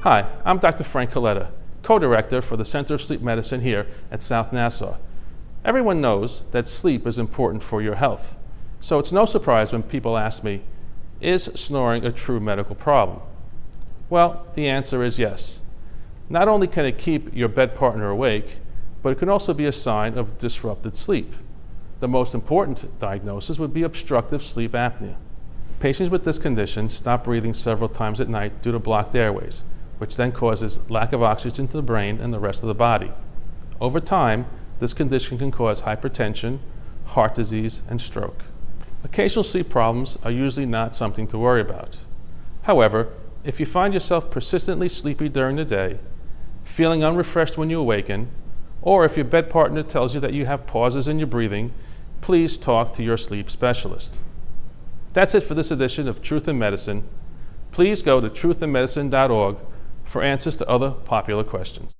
Hi, I'm Dr. Frank Coletta, co-director for the Center of Sleep Medicine here at South Nassau. Everyone knows that sleep is important for your health, so it's no surprise when people ask me, is snoring a true medical problem? Well, the answer is yes. Not only can it keep your bed partner awake, but it can also be a sign of disrupted sleep. The most important diagnosis would be obstructive sleep apnea. Patients with this condition stop breathing several times at night due to blocked airways, which then causes lack of oxygen to the brain and the rest of the body. Over time, this condition can cause hypertension, heart disease, and stroke. Occasional sleep problems are usually not something to worry about. However, if you find yourself persistently sleepy during the day, feeling unrefreshed when you awaken, or if your bed partner tells you that you have pauses in your breathing, please talk to your sleep specialist. That's it for this edition of Truth in Medicine. Please go to truthinmedicine.org for answers to other popular questions.